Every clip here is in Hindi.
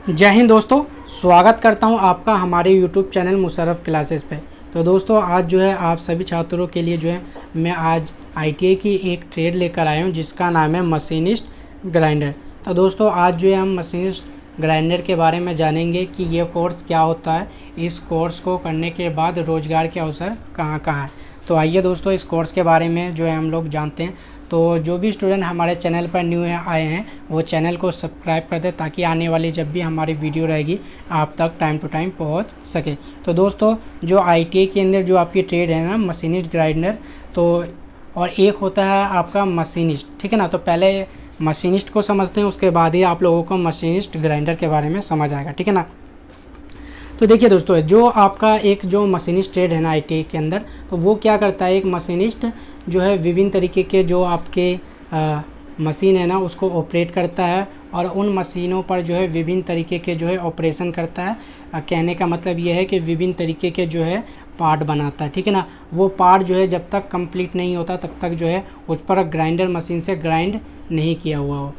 जय हिंद दोस्तों, स्वागत करता हूं आपका हमारे YouTube चैनल मुशर्रफ क्लासेस पे। तो दोस्तों आज जो है आप सभी छात्रों के लिए जो है मैं आज ITI की एक ट्रेड लेकर आया हूं जिसका नाम है मशीनिस्ट ग्राइंडर। तो दोस्तों आज जो है हम मशीनिस्ट ग्राइंडर के बारे में जानेंगे कि ये कोर्स क्या होता है, इस कोर्स को करने के बाद रोज़गार के अवसर कहाँ कहाँ है। तो आइए दोस्तों इस कोर्स के बारे में जो है हम लोग जानते हैं। तो जो भी स्टूडेंट हमारे चैनल पर न्यू आए हैं वो चैनल को सब्सक्राइब कर दें ताकि आने वाली जब भी हमारी वीडियो रहेगी आप तक टाइम टू टाइम पहुंच सके। तो दोस्तों जो ITI के अंदर जो आपकी ट्रेड है ना मशीनिस्ट ग्राइंडर, तो और एक होता है आपका मशीनिस्ट, ठीक है ना। तो पहले मशीनिस्ट को समझते हैं, उसके बाद ही आप लोगों को मशीनिस्ट ग्राइंडर के बारे में समझ आएगा, ठीक है ना। तो देखिए दोस्तों जो आपका एक जो मशीनिस्ट ट्रेड है ना ITI के अंदर, तो वो क्या करता है, एक मशीनिस्ट जो है विभिन्न तरीके के जो आपके मशीन है ना उसको ऑपरेट करता है और उन मशीनों पर जो है विभिन्न तरीके के जो है ऑपरेशन करता है। कहने का मतलब ये है कि विभिन्न तरीके के जो है पार्ट बनाता है, ठीक है ना। वो पार्ट जो है जब तक कंप्लीट नहीं होता तब तक जो है उस पर ग्राइंडर मशीन से ग्राइंड नहीं किया हुआ हो।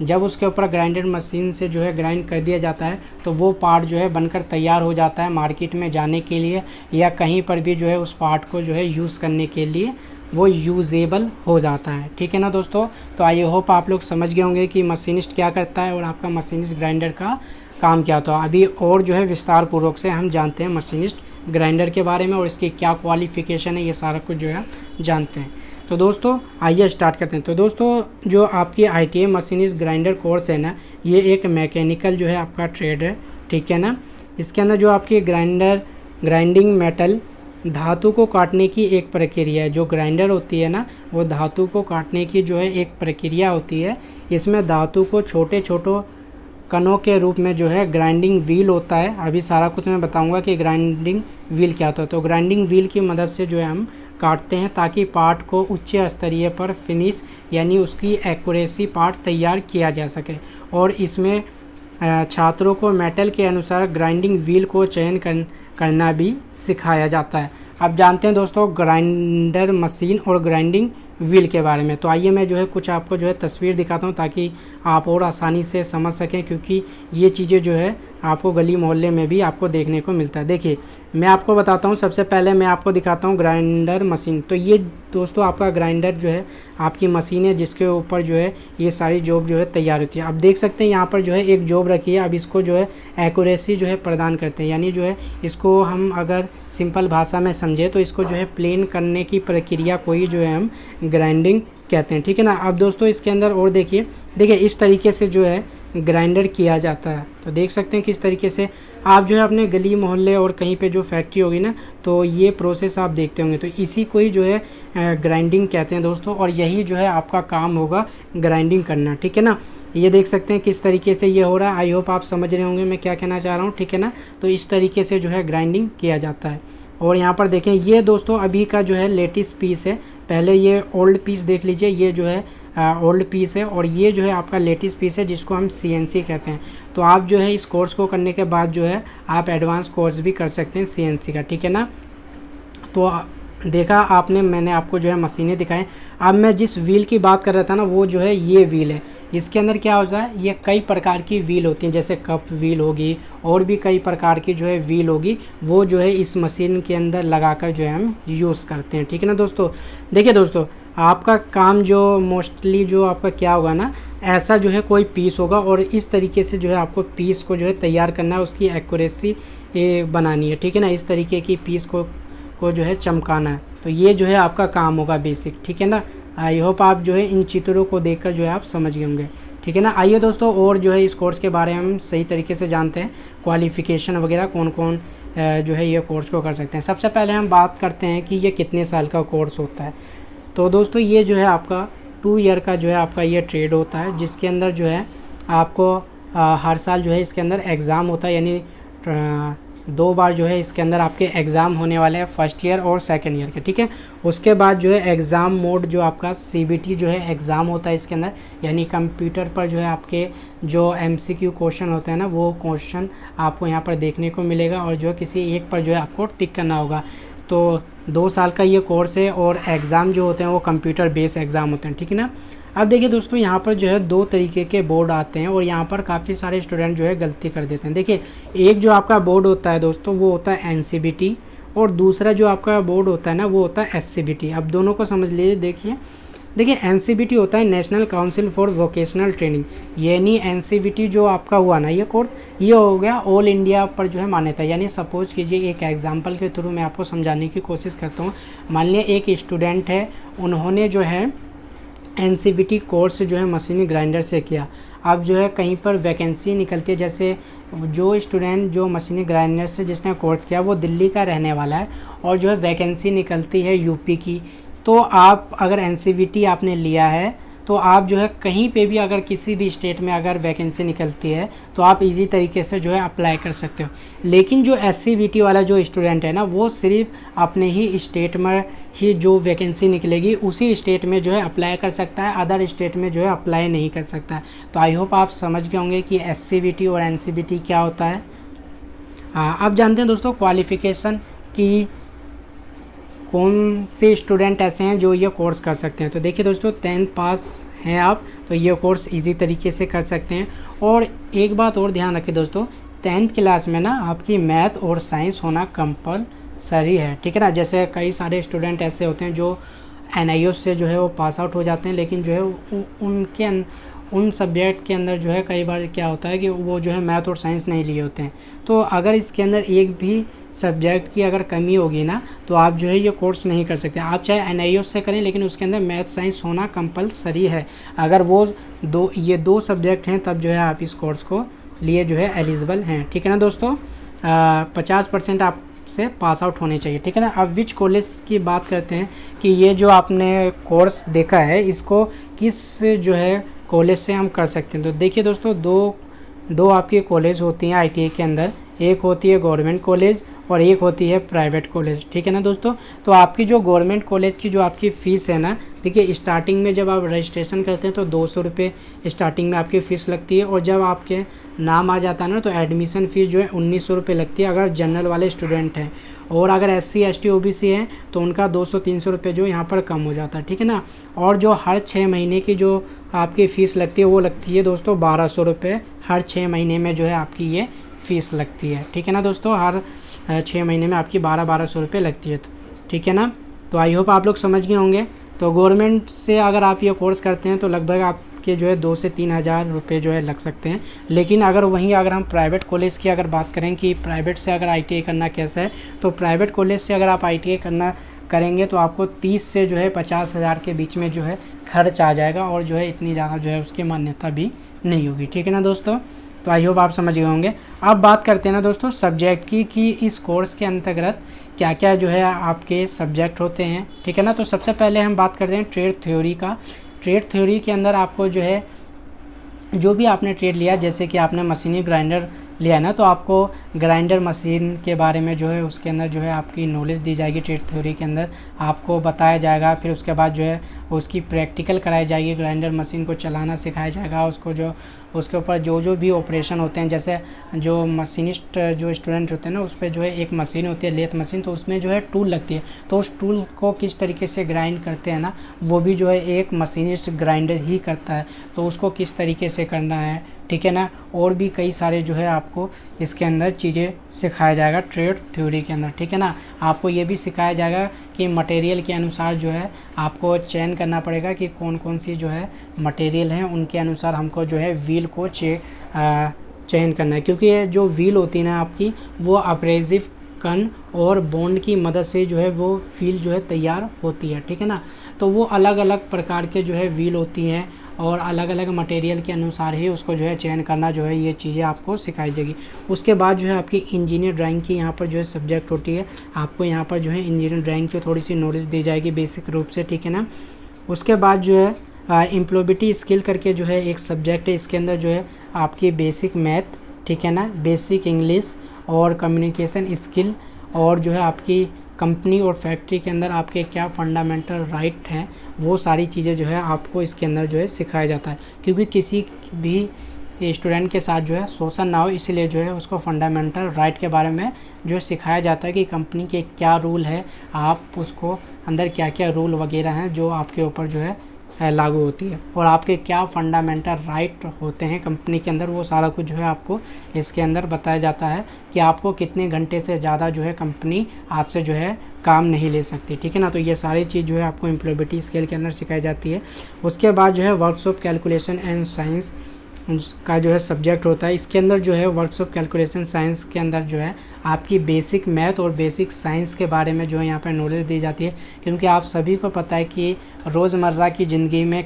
जब उसके ऊपर ग्राइंडर मशीन से जो है ग्राइंड कर दिया जाता है तो वो पार्ट जो है बनकर तैयार हो जाता है मार्केट में जाने के लिए, या कहीं पर भी जो है उस पार्ट को जो है यूज़ करने के लिए वो यूजेबल हो जाता है, ठीक है ना दोस्तों। तो आई होप आप लोग समझ गए होंगे कि मशीनिस्ट क्या करता है और आपका मशीनिस्ट ग्राइंडर का काम क्या होता है। अभी और जो है विस्तार पूर्वक से हम जानते हैं मशीनिस्ट ग्राइंडर के बारे में और इसकी क्या क्वालिफ़िकेशन है, ये सारा कुछ जो है जानते हैं। तो दोस्तों आइए स्टार्ट करते हैं। तो दोस्तों जो आपकी ITI मशीनिस्ट ग्राइंडर कोर्स है ना, ये एक मैकेनिकल जो है आपका ट्रेड है, ठीक है ना। इसके अंदर जो आपकी ग्राइंडिंग मेटल धातु को काटने की एक प्रक्रिया है। जो ग्राइंडर होती है ना वो धातु को काटने की जो है एक प्रक्रिया होती है। इसमें धातु को छोटे छोटे कणों के रूप में जो है ग्राइंडिंग व्हील होता है। अभी सारा कुछ मैं बताऊंगा कि ग्राइंडिंग व्हील क्या होता है। तो ग्राइंडिंग व्हील की मदद से जो है हम काटते हैं ताकि पार्ट को उच्च स्तरीय पर फिनिश यानी उसकी एक्यूरेसी पार्ट तैयार किया जा सके। और इसमें छात्रों को मेटल के अनुसार ग्राइंडिंग व्हील को चयन करना भी सिखाया जाता है। अब जानते हैं दोस्तों ग्राइंडर मशीन और ग्राइंडिंग व्हील के बारे में। तो आइए मैं जो है कुछ आपको जो है तस्वीर दिखाता हूँ ताकि आप और आसानी से समझ सकें, क्योंकि ये चीज़ें जो है आपको गली मोहल्ले में भी आपको देखने को मिलता है। देखिए मैं आपको बताता हूँ, सबसे पहले मैं आपको दिखाता हूँ ग्राइंडर मशीन। तो ये दोस्तों आपका ग्राइंडर जो है आपकी मशीन है जिसके ऊपर जो है ये सारी जॉब जो है तैयार होती है। अब देख सकते हैं यहाँ पर जो है एक जॉब रखी है। अब इसको जो है एक्यूरेसी जो है प्रदान करते हैं, यानी जो है इसको हम अगर सिंपल भाषा में समझे तो इसको जो है प्लेन करने की प्रक्रिया को ही जो है हम ग्राइंडिंग कहते हैं, ठीक है ना। अब दोस्तों इसके अंदर और देखिए इस तरीके से जो है ग्राइंडर किया जाता है। तो देख सकते हैं किस तरीके से आप जो है अपने गली मोहल्ले और कहीं पे जो फैक्ट्री होगी ना तो ये प्रोसेस आप देखते होंगे। तो इसी को ही जो है ग्राइंडिंग कहते हैं दोस्तों, और यही जो है आपका काम होगा ग्राइंडिंग करना, ठीक है ना। ये देख सकते हैं किस तरीके से ये हो रहा है। आई होप आप समझ रहे होंगे मैं क्या कहना चाह रहा हूँ, ठीक है ना। तो इस तरीके से जो है ग्राइंडिंग किया जाता है। और यहाँ पर देखें ये दोस्तों अभी का जो है लेटेस्ट पीस है। पहले ये ओल्ड पीस देख लीजिए, ये जो है ओल्ड पीस है, और ये जो है आपका लेटेस्ट पीस है जिसको हम CNC कहते हैं। तो आप जो है इस कोर्स को करने के बाद जो है आप एडवांस कोर्स भी कर सकते हैं CNC का, ठीक है ना। तो देखा आपने, मैंने आपको जो है मशीनें दिखाएं। अब मैं जिस व्हील की बात कर रहा था ना वो जो है ये व्हील है। इसके अंदर क्या होता है, ये कई प्रकार की व्हील होती हैं, जैसे कप व्हील होगी और भी कई प्रकार की जो है व्हील होगी, वो जो है इस मशीन के अंदर लगाकर जो है हम यूज़ करते हैं, ठीक है ना दोस्तों। देखिए दोस्तों आपका काम जो मोस्टली जो आपका क्या होगा ना, ऐसा जो है कोई पीस होगा और इस तरीके से जो है आपको पीस को जो है तैयार करना है, उसकी एक्यूरेसी बनानी है, ठीक है ना। इस तरीके की पीस को जो है चमकाना है। तो ये जो है आपका काम होगा बेसिक, ठीक है ना। आई होप आप जो है इन चित्रों को देखकर जो है आप समझ गए होंगे, ठीक है ना। आइए दोस्तों और जो है इस कोर्स के बारे में हम सही तरीके से जानते हैं, क्वालिफ़िकेशन वगैरह कौन कौन जो है ये कोर्स को कर सकते हैं। सबसे पहले हम बात करते हैं कि ये कितने साल का कोर्स होता है। तो दोस्तों ये जो है आपका 2 ईयर का जो है आपका ये ट्रेड होता है, जिसके अंदर जो है आपको हर साल जो है इसके अंदर एग्ज़ाम होता है, यानी 2 बार जो है इसके अंदर आपके एग्ज़ाम होने वाले हैं, फर्स्ट ईयर और सेकंड ईयर के, ठीक है। उसके बाद जो है एग्ज़ाम मोड जो आपका CBT जो है एग्ज़ाम होता है इसके अंदर, यानी कंप्यूटर पर जो है आपके जो MCQ क्वेश्चन होते हैं ना वो क्वेश्चन आपको यहाँ पर देखने को मिलेगा और जो है किसी एक पर जो है आपको टिक करना होगा। तो 2 साल का ये कोर्स है और एग्ज़ाम जो होते हैं वो कंप्यूटर बेस्ड एग्ज़ाम होते हैं, ठीक है ना। अब देखिए दोस्तों, यहाँ पर जो है 2 तरीके के बोर्ड आते हैं और यहाँ पर काफ़ी सारे स्टूडेंट जो है गलती कर देते हैं। देखिए, एक जो आपका बोर्ड होता है दोस्तों वो होता है NCBT, और दूसरा जो आपका बोर्ड होता है ना वो होता है SCBT। अब दोनों को समझ लीजिए। देखिए NCBT होता है national council for vocational training, यानी NCBT जो आपका हुआ ना ये कोर्स, ये हो गया ऑल इंडिया पर जो है मान्यता। यानी सपोज कीजिए, एक एग्जांपल के थ्रू मैं आपको समझाने की कोशिश करता हूँ। मान लिया एक स्टूडेंट है, उन्होंने जो है NCBT कोर्स जो है मशीनी ग्राइंडर से किया। अब जो है कहीं पर वैकेंसी निकलती है, जैसे जो स्टूडेंट जो मशीनी ग्राइंडर से जिसने कोर्स किया वो दिल्ली का रहने वाला है और जो है वैकेंसी निकलती है यूपी की, तो आप अगर NCBT आपने लिया है तो आप जो है कहीं पे भी अगर किसी भी स्टेट में अगर वैकेंसी निकलती है तो आप इजी तरीके से जो है अप्लाई कर सकते हो। लेकिन जो SCBT वाला जो स्टूडेंट है ना वो सिर्फ अपने ही स्टेट में ही जो वैकेंसी निकलेगी उसी स्टेट में जो है अप्लाई कर सकता है, अदर स्टेट में जो है अप्लाई नहीं कर सकता है। तो आई होप आप समझ गए होंगे कि SCBT और NCBT क्या होता है। हाँ, अब जानते हैं दोस्तों क्वालिफ़िकेशन की कौन से स्टूडेंट ऐसे हैं जो ये कोर्स कर सकते हैं। तो देखिए दोस्तों, 10th पास हैं आप तो ये कोर्स इजी तरीके से कर सकते हैं। और एक बात और ध्यान रखें दोस्तों, 10th क्लास में ना आपकी मैथ और साइंस होना कंपलसरी है, ठीक है ना। जैसे कई सारे स्टूडेंट ऐसे होते हैं जो NIOS से जो है वो पास आउट हो जाते हैं, लेकिन जो है उन सब्जेक्ट के अंदर जो है कई बार क्या होता है कि वो जो है मैथ और साइंस नहीं लिए होते हैं। तो अगर इसके अंदर एक भी सब्जेक्ट की अगर कमी होगी ना तो आप जो है ये कोर्स नहीं कर सकते। आप चाहे NIOS से करें लेकिन उसके अंदर मैथ साइंस होना कंपलसरी है। अगर वो ये दो सब्जेक्ट हैं तब जो है आप इस कोर्स को लिए जो है एलिजिबल हैं, ठीक है ना दोस्तों। 50% आप से पास आउट होने चाहिए, ठीक है ना। अब विच कॉलेज की बात करते हैं कि ये जो आपने कोर्स देखा है इसको किस जो है कॉलेज से हम कर सकते हैं। तो देखिए दोस्तों, दो आपकी कॉलेज होती हैं ITI के अंदर, एक होती है गवर्नमेंट कॉलेज और एक होती है प्राइवेट कॉलेज, ठीक है ना दोस्तों। तो आपकी जो गवर्नमेंट कॉलेज की जो आपकी फ़ीस है ना, देखिए स्टार्टिंग में जब आप रजिस्ट्रेशन करते हैं तो 200 रुपये स्टार्टिंग में आपकी फ़ीस लगती है, और जब आपके नाम आ जाता है ना तो एडमिशन फ़ीस जो है 1900 रुपये लगती है अगर जनरल वाले स्टूडेंट हैं। और अगर SC ST OBC हैं तो उनका 200-300 रुपये जो यहाँ पर कम हो जाता है, ठीक है ना। और जो हर 6 महीने की जो आपकी फ़ीस लगती है वो लगती है दोस्तों 1200 रुपये, हर 6 महीने में जो है आपकी ये फ़ीस लगती है, ठीक है ना दोस्तों। हर 6 महीने में आपकी 1200 रुपये लगती है, तो ठीक है ना। तो आई होप आप लोग समझ गए होंगे। तो गवर्नमेंट से अगर आप ये कोर्स करते हैं तो लगभग आपके जो है 2 से 3 हज़ार रुपये जो है लग सकते हैं। लेकिन अगर हम प्राइवेट कॉलेज की अगर बात करें कि प्राइवेट से अगर ITI करना कैसा है, तो प्राइवेट कॉलेज से अगर आप ITI करेंगे तो आपको 30 से जो है 50 हज़ार के बीच में जो है खर्च आ जाएगा, और जो है इतनी ज़्यादा जो है उसकी मान्यता भी नहीं होगी, ठीक है ना दोस्तों। तो आई होप आप समझ गए होंगे। अब बात करते हैं ना दोस्तों सब्जेक्ट की कि इस कोर्स के अंतर्गत क्या क्या जो है आपके सब्जेक्ट होते हैं, ठीक है ना। तो सबसे पहले हम बात करते हैं ट्रेड थ्योरी का। ट्रेड थ्योरी के अंदर आपको जो है जो भी आपने ट्रेड लिया, जैसे कि आपने मशीनी ग्राइंडर लिया है ना, तो आपको ग्राइंडर मशीन के बारे में जो है उसके अंदर जो है आपकी नॉलेज दी जाएगी। ट्रेड थ्योरी के अंदर आपको बताया जाएगा, फिर उसके बाद जो है उसकी प्रैक्टिकल कराई जाएगी, ग्राइंडर मशीन को चलाना सिखाया जाएगा, उसको जो उसके ऊपर जो भी ऑपरेशन होते हैं, जैसे जो मशीनिस्ट जो स्टूडेंट होते हैं ना उस पर जो है एक मशीन होती है लेथ मशीन, तो उसमें जो है टूल लगती है, तो उस टूल को किस तरीके से ग्राइंड करते हैं ना वो भी जो है एक मशीनिस्ट ग्राइंडर ही करता है, तो उसको किस तरीके से करना है, ठीक है ना। और भी कई सारे जो है आपको इसके अंदर चीज़ें सिखाया जाएगा ट्रेड थ्योरी के अंदर, ठीक है ना। आपको ये भी सिखाया जाएगा कि मटेरियल के अनुसार जो है आपको चयन करना पड़ेगा कि कौन कौन सी जो है मटेरियल हैं, उनके अनुसार हमको जो है व्हील को चयन करना है, क्योंकि ये जो व्हील होती है ना आपकी वो अब्रेसिव कन और बॉन्ड की मदद से जो है वो व्हील जो है तैयार होती है, ठीक है ना। तो वो अलग अलग प्रकार के जो है व्हील होती हैं और अलग अलग मटेरियल के अनुसार ही उसको जो है चयन करना जो है ये चीज़ें आपको सिखाई जाएगी। उसके बाद जो है आपकी इंजीनियर ड्राइंग की यहाँ पर जो है सब्जेक्ट होती है, आपको यहाँ पर जो है इंजीनियर ड्राइंग की थोड़ी सी नॉलेज दी जाएगी बेसिक रूप से, ठीक है ना। उसके बाद जो है एम्प्लॉयबिलिटी स्किल करके जो है एक सब्जेक्ट है, इसके अंदर जो है आपकी बेसिक मैथ, ठीक है ना, बेसिक इंग्लिश और कम्युनिकेशन स्किल, और जो है आपकी कंपनी और फैक्ट्री के अंदर आपके क्या फंडामेंटल राइट हैं वो सारी चीज़ें जो है आपको इसके अंदर जो है सिखाया जाता है, क्योंकि किसी भी स्टूडेंट के साथ जो है शोषण ना हो, इसलिए जो है उसको फंडामेंटल राइट के बारे में जो है सिखाया जाता है कि कंपनी के क्या रूल है, आप उसको अंदर क्या क्या रूल वगैरह हैं जो आपके ऊपर जो है लागू होती है और आपके क्या फंडामेंटल राइट होते हैं कंपनी के अंदर, वो सारा कुछ जो है आपको इसके अंदर बताया जाता है कि आपको कितने घंटे से ज़्यादा जो है कंपनी आपसे जो है काम नहीं ले सकती, ठीक है ना। तो ये सारी चीज़ जो है आपको एम्प्लॉयबिलिटी स्केल के अंदर सिखाई जाती है। उसके बाद जो है वर्कशॉप कैलकुलेशन एंड साइंस का जो है सब्जेक्ट होता है। इसके अंदर जो है वर्कशॉप कैलकुलेशन साइंस के अंदर जो है आपकी बेसिक मैथ और बेसिक साइंस के बारे में जो है यहाँ पर नॉलेज दी जाती है, क्योंकि आप सभी को पता है कि रोज़मर्रा की ज़िंदगी में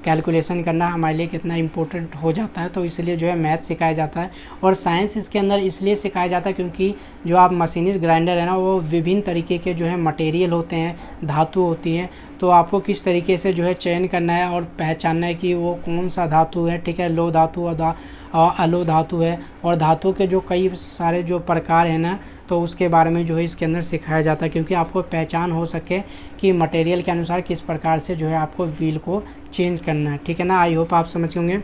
कैलकुलेशन करना हमारे लिए कितना इम्पोर्टेंट हो जाता है। तो इसलिए जो है मैथ सिखाया जाता है और साइंस इसके अंदर इसलिए सिखाया जाता है क्योंकि जो आप मशीनिस्ट ग्राइंडर है ना, वो विभिन्न तरीके के जो है मटेरियल होते हैं, धातु होती हैं, तो आपको किस तरीके से जो है चयन करना है और पहचानना है कि वो कौन सा धातु है, ठीक है, लो धातु और अलो धातु है, और धातु के जो कई सारे जो प्रकार हैं ना, तो उसके बारे में जो है इसके अंदर सिखाया जाता है, क्योंकि आपको पहचान हो सके कि मटेरियल के अनुसार किस प्रकार से जो है आपको व्हील को चेंज करना है, ठीक है ना। आई होप आप समझ होंगे।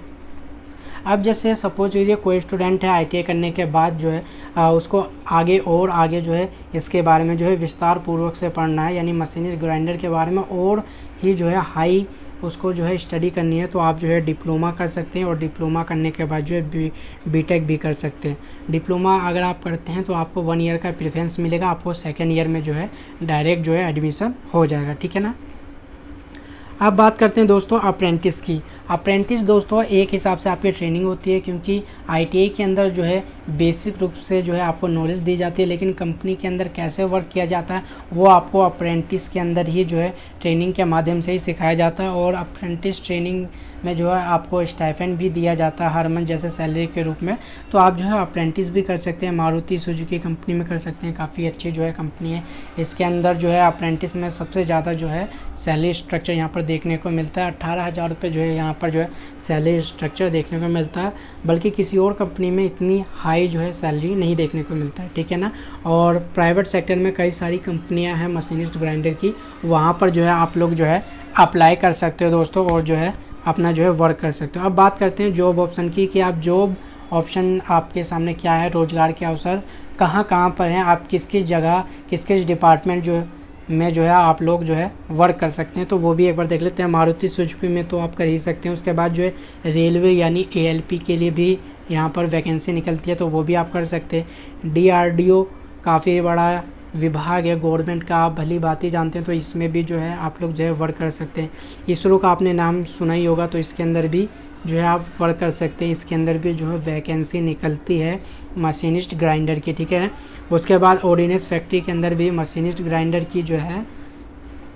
अब जैसे सपोज कीजिए कोई स्टूडेंट है ITI करने के बाद जो है उसको आगे जो है इसके बारे में जो है विस्तार पूर्वक से पढ़ना है, यानी मशीनिस्ट ग्राइंडर के बारे में और ही जो है हाई उसको जो है स्टडी करनी है, तो आप जो है डिप्लोमा कर सकते हैं और डिप्लोमा करने के बाद जो है बीटेक भी कर सकते हैं। डिप्लोमा अगर आप करते हैं तो आपको 1 ईयर का प्रेफरेंस मिलेगा, आपको 2nd ईयर में जो है डायरेक्ट जो है एडमिशन हो जाएगा, ठीक है ना। अब बात करते हैं दोस्तों अप्रेंटिस की। अप्रेंटिस दोस्तों एक हिसाब से आपकी ट्रेनिंग होती है, क्योंकि ITI के अंदर जो है बेसिक रूप से जो है आपको नॉलेज दी जाती है, लेकिन कंपनी के अंदर कैसे वर्क किया जाता है वो आपको अप्रेंटिस के अंदर ही जो है ट्रेनिंग के माध्यम से ही सिखाया जाता है। और अप्रेंटिस ट्रेनिंग में जो है आपको स्टाइपेंड भी दिया जाता है हर मंथ जैसे सैलरी के रूप में, तो आप जो है अप्रेंटिस भी कर सकते हैं। मारुति सुजुकी कंपनी में कर सकते हैं, काफ़ी अच्छी जो है कंपनी है। इसके अंदर जो है अप्रेंटिस में सबसे ज़्यादा जो है सैलरी स्ट्रक्चर यहाँ पर देखने को मिलता है। 18,000 रुपये जो है यहाँ पर जो है सैलरी स्ट्रक्चर देखने को मिलता है, बल्कि किसी और कंपनी में इतनी हाई जो है सैलरी नहीं देखने को मिलता है, ठीक है ना। और प्राइवेट सेक्टर में कई सारी कंपनियां हैं मशीनिस्ट ग्राइंडर की, वहाँ पर जो है आप लोग जो है अप्लाई कर सकते हो दोस्तों, और जो है अपना जो है वर्क कर सकते हो। अब बात करते हैं जॉब ऑप्शन की, कि आप जॉब ऑप्शन आपके सामने क्या है, रोज़गार के अवसर कहाँ पर हैं, आप किस किस जगह किस किस डिपार्टमेंट जो है आप लोग जो है वर्क कर सकते हैं, तो वो भी एक बार देख लेते हैं। मारुति सुजुकी में तो आप कर ही सकते हैं। उसके बाद जो है रेलवे यानी ALP के लिए भी यहाँ पर वैकेंसी निकलती है, तो वो भी आप कर सकते हैं। DRDO काफ़ी बड़ा विभाग है गवर्नमेंट का, आप भली बात ही जानते हैं, तो इसमें भी जो है आप लोग जो है वर्क कर सकते हैं। इसरो का आपने नाम सुना ही होगा, तो इसके अंदर भी जो है आप वर्क कर सकते हैं। इसके अंदर भी जो है वैकेंसी निकलती है मशीनिस्ट ग्राइंडर की, ठीक है। उसके बाद ऑर्डिनेंस फैक्ट्री के अंदर भी मशीनिस्ट ग्राइंडर की जो है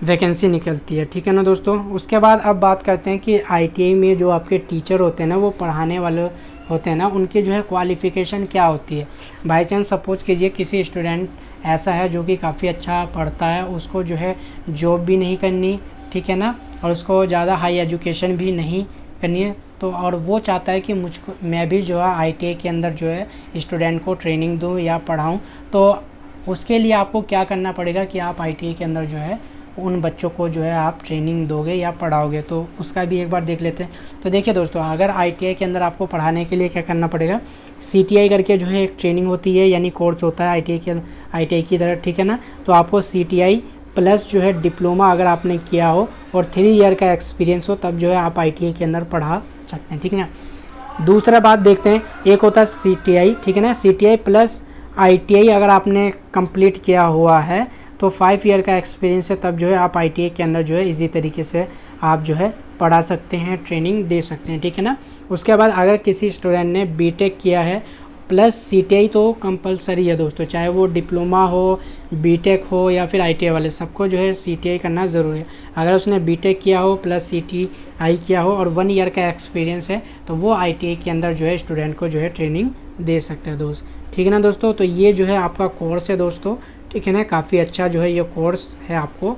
वैकेंसी निकलती है, ठीक है ना दोस्तों। उसके बाद अब बात करते हैं कि ITI में जो आपके टीचर होते हैं ना, वो पढ़ाने वाले होते हैं ना, उनकी जो है क्वालिफ़िकेशन क्या होती है। बाई चांस सपोज कीजिए किसी स्टूडेंट ऐसा है जो कि काफ़ी अच्छा पढ़ता है, उसको जो है जॉब भी नहीं करनी, ठीक है ना, और उसको ज़्यादा हाई एजुकेशन भी नहीं करनी है, तो और वो चाहता है कि मैं भी जो है ITI के अंदर जो है स्टूडेंट को ट्रेनिंग दूँ या पढ़ाऊँ, तो उसके लिए आपको क्या करना पड़ेगा कि आप ITI के अंदर जो है उन बच्चों को जो है आप ट्रेनिंग दोगे या पढ़ाओगे, तो उसका भी एक बार देख लेते हैं। तो देखिए दोस्तों, अगर ITI के अंदर आपको पढ़ाने के लिए क्या करना पड़ेगा, CTI करके जो है एक ट्रेनिंग होती है, यानी कोर्स होता है ITI की तरह, ठीक है ना। तो आपको CTI प्लस जो है डिप्लोमा अगर आपने किया हो और 3 ईयर का एक्सपीरियंस हो, तब जो है आप ITI के अंदर पढ़ा सकते हैं, ठीक है ना। दूसरा बात देखते हैं, एक होता है CTI, ठीक है ना, CTI प्लस ITI अगर आपने कंप्लीट किया हुआ है तो 5 ईयर का एक्सपीरियंस है, तब जो है आप ITI के अंदर जो है इसी तरीके से आप जो है पढ़ा सकते हैं, ट्रेनिंग दे सकते हैं, ठीक है ना। उसके बाद अगर किसी स्टूडेंट ने BTech किया है प्लस CTI, तो कंपलसरी है दोस्तों, चाहे वो डिप्लोमा हो, BTech हो या फिर ITI वाले, सबको जो है CTI करना ज़रूरी है। अगर उसने BTech किया हो प्लस CTI किया हो और 1 ईयर का एक्सपीरियंस है, तो वो ITI के अंदर जो है स्टूडेंट को जो है ट्रेनिंग दे सकते हैं दोस्त, ठीक है ना दोस्तों। तो ये जो है आपका कोर्स है दोस्तों, ठीक है ना, काफ़ी अच्छा जो है ये कोर्स है आपको,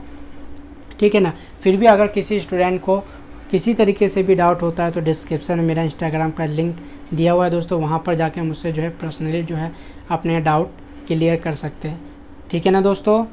ठीक है ना। फिर भी अगर किसी स्टूडेंट को किसी तरीके से भी डाउट होता है तो डिस्क्रिप्शन में मेरा इंस्टाग्राम का लिंक दिया हुआ है दोस्तों, वहाँ पर जाके मुझसे जो है पर्सनली जो है अपने डाउट क्लियर कर सकते हैं, ठीक है ना दोस्तों।